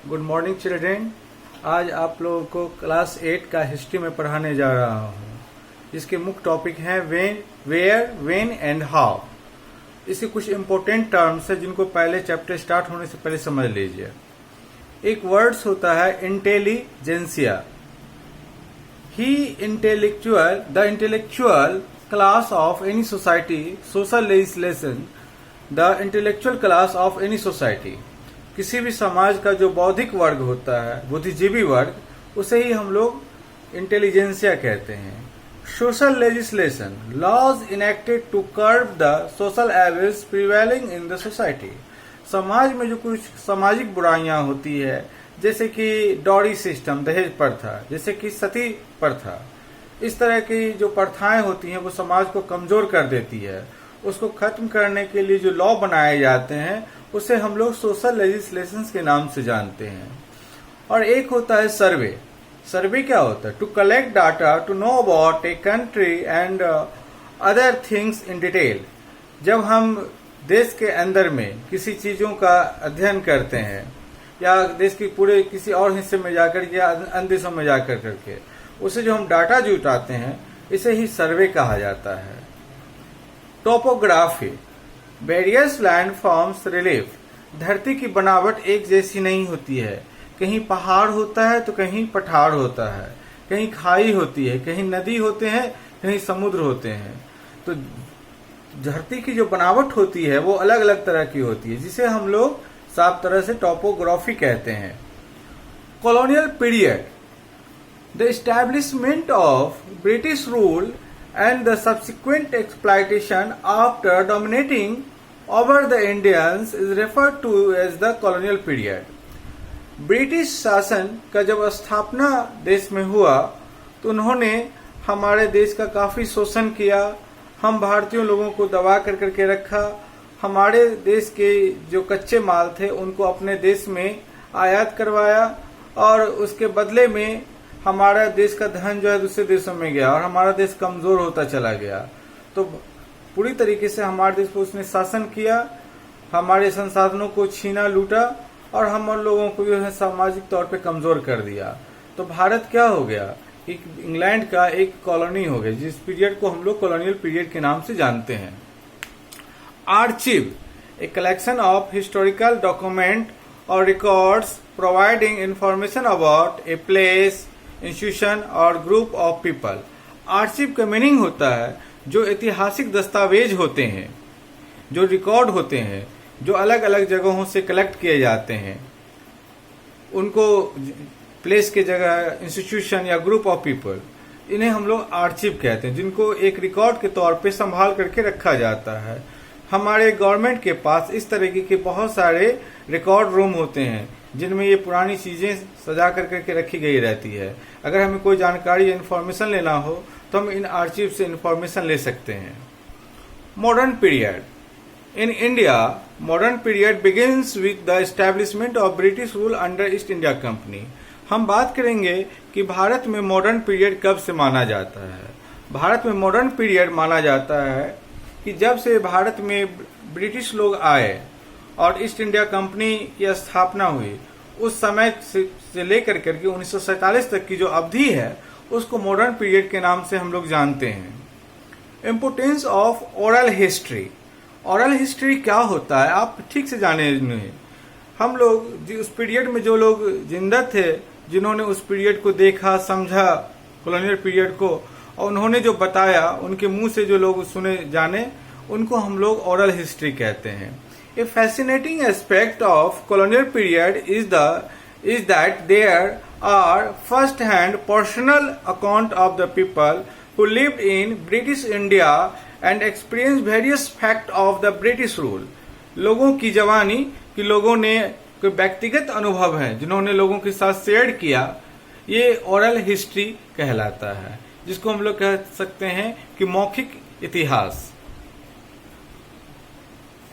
Good morning children. आज आप लोगों को क्लास 8 का हिस्ट्री में पढ़ाने जा रहा हूँ। इसके मुख्य टॉपिक हैं when, where, when and how. इसके कुछ इंपॉर्टेंट टर्म्स है जिनको पहले चैप्टर स्टार्ट होने से पहले समझ लीजिए। एक वर्ड्स होता है intelligentsia. The intellectual class of any society, social legislation, the intellectual class of any society. किसी भी समाज का जो बौद्धिक वर्ग होता है, बुद्धिजीवी वर्ग, उसे ही हम लोग इंटेलिजेंसिया कहते हैं। Social legislation, laws enacted to curb the social evils prevailing in the society. समाज में जो कुछ सामाजिक बुराइयां होती है, जैसे कि डॉरी सिस्टम, दहेज प्रथा, जैसे कि सती प्रथा, इस तरह की जो प्रथाएं होती हैं वो समाज को कमजोर कर देती है। उसको खत्म करने के लिए जो लॉ बनाए जाते हैं उसे हम लोग सोशल लेजिस्लेशन के नाम से जानते हैं। और एक होता है सर्वे। सर्वे क्या होता है? To collect data to know about a country and other things in detail. जब हम देश के अंदर में किसी चीजों का अध्ययन करते हैं या देश के पूरे किसी और हिस्से में जाकर या अन्य देशों में जाकर करके उसे जो हम डाटा जुटाते हैं, इसे ही सर्वे कहा जाता है। Topography, various land forms relief. धरती की बनावट एक जैसी नहीं होती है। कहीं पहाड़ होता है तो कहीं पठार होता है, कहीं खाई होती है, कहीं नदी होते हैं, कहीं समुद्र होते हैं। तो धरती की जो बनावट होती है वो अलग अलग तरह की होती है, जिसे हम लोग साफ तरह से टोपोग्राफी कहते हैं। Colonial period, the establishment of British rule and the subsequent exploitation after dominating over the Indians is referred to as the colonial period. British शासन का जब स्थापना देश में हुआ तो उन्होंने हमारे देश का काफी शोषण किया। हम भारतीय लोगों को दबा कर करके रखा। हमारे देश के जो कच्चे माल थे उनको अपने देश में आयात करवाया और उसके बदले में हमारा देश का धन जो है दूसरे देशों में गया और हमारा देश कमजोर होता चला गया। तो पूरी तरीके से हमारे देश पर उसने शासन किया, हमारे संसाधनों को छीना, लूटा और हम लोगों को जो है सामाजिक तौर पे कमजोर कर दिया। तो भारत क्या हो गया? एक इंग्लैंड का एक कॉलोनी हो गया, जिस पीरियड को हम लोग कॉलोनियल पीरियड के नाम से जानते हैं। Archive, a collection of historical document और records providing information about a place, institution और ग्रुप ऑफ पीपल। आर्चिव का मीनिंग होता है जो ऐतिहासिक दस्तावेज होते हैं, जो रिकॉर्ड होते हैं, जो अलग अलग जगहों से कलेक्ट किए जाते हैं, उनको प्लेस के जगह इंस्टीट्यूशन या ग्रुप ऑफ पीपल, इन्हें हम लोग आर्चिव कहते हैं, जिनको एक रिकॉर्ड के तौर पे संभाल करके रखा जाता है। हमारे गवर्नमेंट के पास इस तरीके के बहुत सारे रिकॉर्ड रूम होते हैं जिनमें ये पुरानी चीजें सजा कर करके रखी गई रहती है। अगर हमें कोई जानकारी या इन्फॉर्मेशन लेना हो तो हम इन आर्चिव से इन्फॉर्मेशन ले सकते हैं। Modern period, in India modern period begins with the establishment of British rule under east India company. हम बात करेंगे कि भारत में मॉडर्न पीरियड कब से माना जाता है। भारत में मॉडर्न पीरियड माना जाता है कि जब से भारत में ब्रिटिश लोग आए और ईस्ट इंडिया कंपनी की स्थापना हुई, उस समय से लेकर करके 1947 तक की जो अवधि है उसको मॉडर्न पीरियड के नाम से हम लोग जानते हैं। Importance of oral history. Oral history क्या होता है आप ठीक से जाने नहीं। हम लोग उस पीरियड में जो लोग जिंदा थे, जिन्होंने उस पीरियड को देखा, समझा, कॉलोनियल पीरियड को, और उन्होंने जो बताया, उनके मुंह से जो लोग सुने जाने, उनको हम लोग ओरल हिस्ट्री कहते हैं। A fascinating aspect of colonial period is that there are first-hand personal account of the people who lived in British India and experienced various facts of the British rule. लोगों की जवानी कि लोगों ने कोई व्यक्तिगत अनुभव है जिन्होंने लोगों के साथ शेयर किया, ये ओरल हिस्ट्री कहलाता है, जिसको हम लोग कह सकते हैं कि मौखिक इतिहास।